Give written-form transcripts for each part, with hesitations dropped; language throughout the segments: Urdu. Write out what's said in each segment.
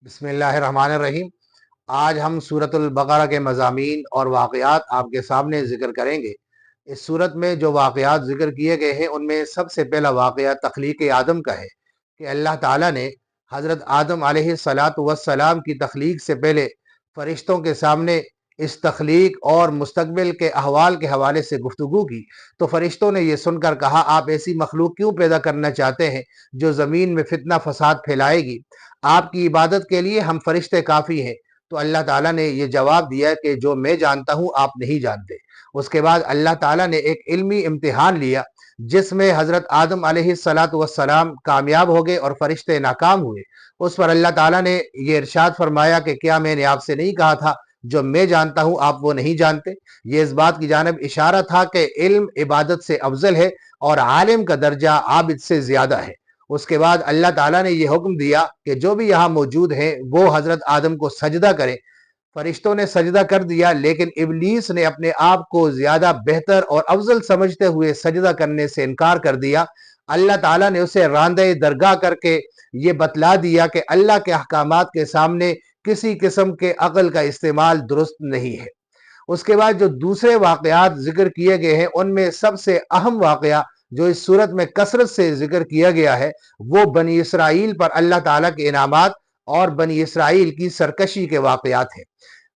بسم اللہ الرحمن الرحیم۔ آج ہم سورۃ البقرہ کے مضامین اور واقعات آپ کے سامنے ذکر کریں گے۔ اس سورت میں جو واقعات ذکر کیے گئے ہیں ان میں سب سے پہلا واقعہ تخلیق آدم کا ہے کہ اللہ تعالیٰ نے حضرت آدم علیہ السلام کی تخلیق سے پہلے فرشتوں کے سامنے اس تخلیق اور مستقبل کے احوال کے حوالے سے گفتگو کی، تو فرشتوں نے یہ سن کر کہا، آپ ایسی مخلوق کیوں پیدا کرنا چاہتے ہیں جو زمین میں فتنہ فساد پھیلائے گی؟ آپ کی عبادت کے لیے ہم فرشتے کافی ہیں۔ تو اللہ تعالیٰ نے یہ جواب دیا کہ جو میں جانتا ہوں آپ نہیں جانتے۔ اس کے بعد اللہ تعالیٰ نے ایک علمی امتحان لیا جس میں حضرت آدم علیہ السلام کامیاب ہو گئے اور فرشتے ناکام ہوئے۔ اس پر اللہ تعالیٰ نے یہ ارشاد فرمایا کہ کیا میں نے آپ سے نہیں کہا تھا جو میں جانتا ہوں آپ وہ نہیں جانتے؟ یہ اس بات کی جانب اشارہ تھا کہ علم عبادت سے افضل ہے اور عالم کا درجہ عابد سے زیادہ ہے۔ اس کے بعد اللہ تعالیٰ نے یہ حکم دیا کہ جو بھی یہاں موجود ہیں وہ حضرت آدم کو سجدہ کریں۔ فرشتوں نے سجدہ کر دیا، لیکن ابلیس نے اپنے آپ کو زیادہ بہتر اور افضل سمجھتے ہوئے سجدہ کرنے سے انکار کر دیا۔ اللہ تعالیٰ نے اسے راندہ درگاہ کر کے یہ بتلا دیا کہ اللہ کے احکامات کے سامنے کسی قسم کے عقل کا استعمال درست نہیں ہے۔ اس کے بعد جو دوسرے واقعات ذکر کیے گئے ہیں ان میں سب سے اہم واقعہ جو اس صورت میں کثرت سے ذکر کیا گیا ہے وہ بنی اسرائیل پر اللہ تعالیٰ کے انعامات اور بنی اسرائیل کی سرکشی کے واقعات ہیں۔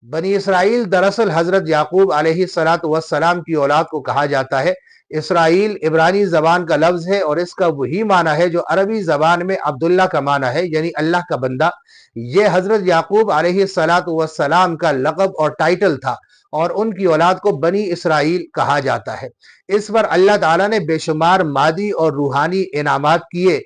بنی اسرائیل دراصل حضرت یعقوب علیہ السلام کی اولاد کو کہا جاتا ہے۔ اسرائیل عبرانی زبان کا لفظ ہے اور اس کا وہی معنی ہے جو عربی زبان میں عبداللہ کا معنی ہے، یعنی اللہ کا بندہ۔ یہ حضرت یعقوب علیہ السلام کا لقب اور ٹائٹل تھا اور ان کی اولاد کو بنی اسرائیل کہا جاتا ہے۔ اس پر اللہ تعالیٰ نے بے شمار مادی اور روحانی انعامات کیے۔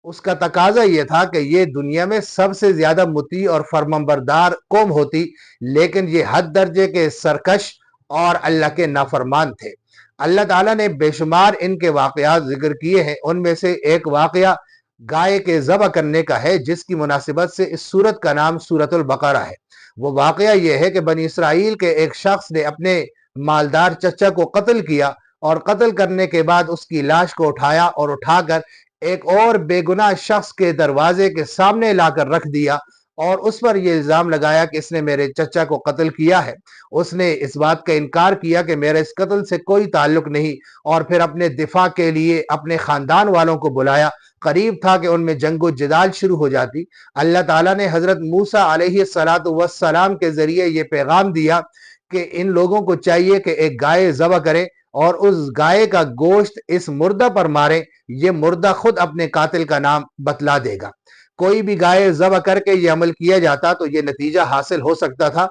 اس کا تقاضا یہ تھا کہ یہ دنیا میں سب سے زیادہ مطیع اور فرمانبردار قوم ہوتی، لیکن یہ حد درجے کے سرکش اور اللہ کے نافرمان تھے۔ اللہ تعالیٰ نے بے شمار ان کے واقعات ذکر کیے ہیں۔ ان میں سے ایک واقعہ گائے کے ذبح کرنے کا ہے جس کی مناسبت سے اس سورت کا نام سورۃ البقرہ ہے۔ وہ واقعہ یہ ہے کہ بنی اسرائیل کے ایک شخص نے اپنے مالدار چچا کو قتل کیا اور قتل کرنے کے بعد اس کی لاش کو اٹھایا اور اٹھا کر ایک اور بے گناہ شخص کے دروازے کے سامنے لا کر رکھ دیا اور اس پر یہ الزام لگایا کہ اس نے میرے چچا کو قتل کیا ہے۔ اس نے اس بات کا انکار کیا کہ میرا اس قتل سے کوئی تعلق نہیں، اور پھر اپنے دفاع کے لیے اپنے خاندان والوں کو بلایا۔ قریب تھا کہ ان میں جنگ و جدال شروع ہو جاتی۔ اللہ تعالیٰ نے حضرت موسیٰ علیہ السلام کے ذریعے یہ پیغام دیا کہ ان لوگوں کو چاہیے کہ ایک گائے ذبح کرے اور اس گائے کا گوشت اس مردہ پر مارے، یہ مردہ خود اپنے قاتل کا نام بتلا دے گا۔ کوئی بھی گائے ذبح کر کے یہ عمل کیا جاتا تو یہ نتیجہ حاصل ہو سکتا تھا،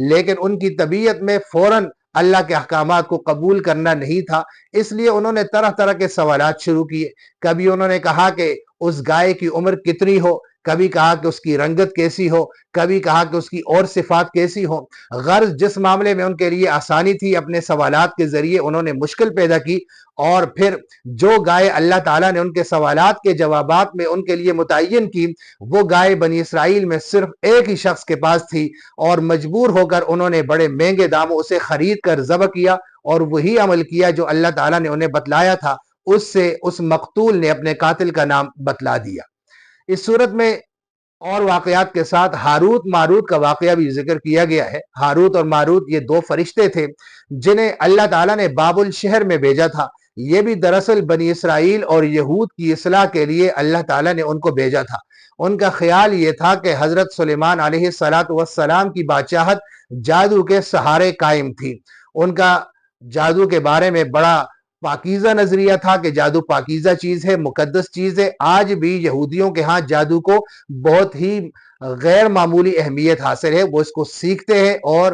لیکن ان کی طبیعت میں فوراً اللہ کے احکامات کو قبول کرنا نہیں تھا، اس لیے انہوں نے طرح طرح کے سوالات شروع کیے۔ کبھی انہوں نے کہا کہ اس گائے کی عمر کتنی ہو، کبھی کہا کہ اس کی رنگت کیسی ہو، کبھی کہا کہ اس کی اور صفات کیسی ہو۔ غرض جس معاملے میں ان کے لیے آسانی تھی، اپنے سوالات کے ذریعے انہوں نے مشکل پیدا کی، اور پھر جو گائے اللہ تعالیٰ نے ان کے سوالات کے جوابات میں ان کے لیے متعین کی، وہ گائے بنی اسرائیل میں صرف ایک ہی شخص کے پاس تھی، اور مجبور ہو کر انہوں نے بڑے مہنگے داموں اسے خرید کر ذبح کیا اور وہی عمل کیا جو اللہ تعالیٰ نے انہیں بتلایا تھا۔ اس سے اس مقتول نے اپنے قاتل کا نام بتلا دیا۔ اس صورت میں اور واقعات کے ساتھ ہاروت ماروت کا واقعہ بھی ذکر کیا گیا ہے۔ ہاروت اور ماروت یہ دو فرشتے تھے جنہیں اللہ تعالیٰ نے بابل شہر میں بھیجا تھا۔ یہ بھی دراصل بنی اسرائیل اور یہود کی اصلاح کے لیے اللہ تعالیٰ نے ان کو بھیجا تھا۔ ان کا خیال یہ تھا کہ حضرت سلیمان علیہ السلام کی بادشاہت جادو کے سہارے قائم تھی۔ ان کا جادو کے بارے میں بڑا پاکیزہ نظریہ تھا کہ جادو پاکیزہ چیز ہے، مقدس چیز ہے۔ آج بھی یہودیوں کے ہاں جادو کو بہت ہی غیر معمولی اہمیت حاصل ہے۔ وہ اس کو سیکھتے ہیں اور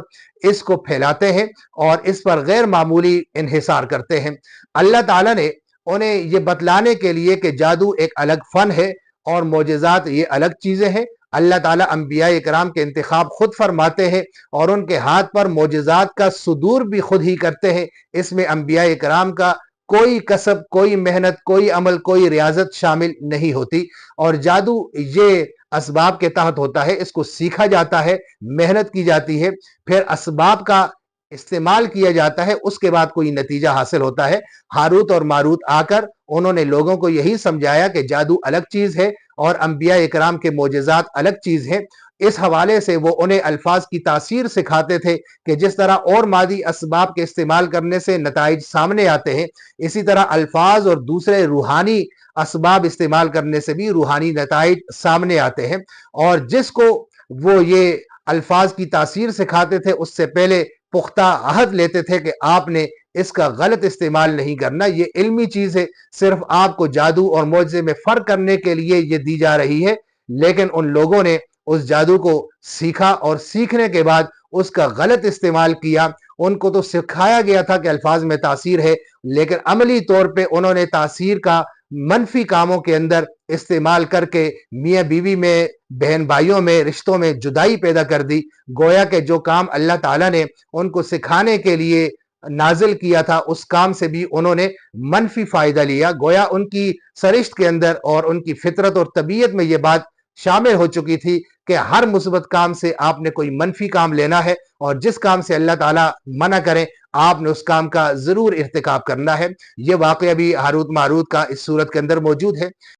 اس کو پھیلاتے ہیں اور اس پر غیر معمولی انحصار کرتے ہیں۔ اللہ تعالیٰ نے انہیں یہ بتلانے کے لیے کہ جادو ایک الگ فن ہے اور معجزات یہ الگ چیزیں ہیں۔ اللہ تعالیٰ انبیاء اکرام کے انتخاب خود فرماتے ہیں اور ان کے ہاتھ پر معجزات کا صدور بھی خود ہی کرتے ہیں۔ اس میں انبیاء اکرام کا کوئی کسب، کوئی محنت، کوئی عمل، کوئی ریاضت شامل نہیں ہوتی، اور جادو یہ اسباب کے تحت ہوتا ہے۔ اس کو سیکھا جاتا ہے، محنت کی جاتی ہے، پھر اسباب کا استعمال کیا جاتا ہے، اس کے بعد کوئی نتیجہ حاصل ہوتا ہے۔ ہاروت اور ماروت آ کر انہوں نے لوگوں کو یہی سمجھایا کہ جادو الگ چیز ہے، اور انبیاء اکرام کے معجزات الگ چیز ہیں۔ اس حوالے سے وہ انہیں الفاظ کی تاثیر سکھاتے تھے کہ جس طرح اور مادی اسباب کے استعمال کرنے سے نتائج سامنے آتے ہیں، اسی طرح الفاظ اور دوسرے روحانی اسباب استعمال کرنے سے بھی روحانی نتائج سامنے آتے ہیں۔ اور جس کو وہ یہ الفاظ کی تاثیر سکھاتے تھے اس سے پہلے پختہ عہد لیتے تھے کہ آپ نے اس کا غلط استعمال نہیں کرنا، یہ علمی چیز ہے، صرف آپ کو جادو اور معجزے میں فرق کرنے کے لیے یہ دی جا رہی ہے۔ لیکن ان لوگوں نے اس جادو کو سیکھا اور سیکھنے کے بعد اس کا غلط استعمال کیا۔ ان کو تو سکھایا گیا تھا کہ الفاظ میں تاثیر ہے، لیکن عملی طور پہ انہوں نے تاثیر کا منفی کاموں کے اندر استعمال کر کے میاں بیوی میں، بہن بھائیوں میں، رشتوں میں جدائی پیدا کر دی۔ گویا کہ جو کام اللہ تعالیٰ نے ان کو سکھانے کے لیے نازل کیا تھا اس کام سے بھی انہوں نے منفی فائدہ لیا۔ گویا ان کی سرشت کے اندر اور ان کی فطرت اور طبیعت میں یہ بات شامل ہو چکی تھی کہ ہر مثبت کام سے آپ نے کوئی منفی کام لینا ہے، اور جس کام سے اللہ تعالیٰ منع کریں آپ نے اس کام کا ضرور ارتکاب کرنا ہے۔ یہ واقعہ بھی ہاروت ماروت کا اس صورت کے اندر موجود ہے۔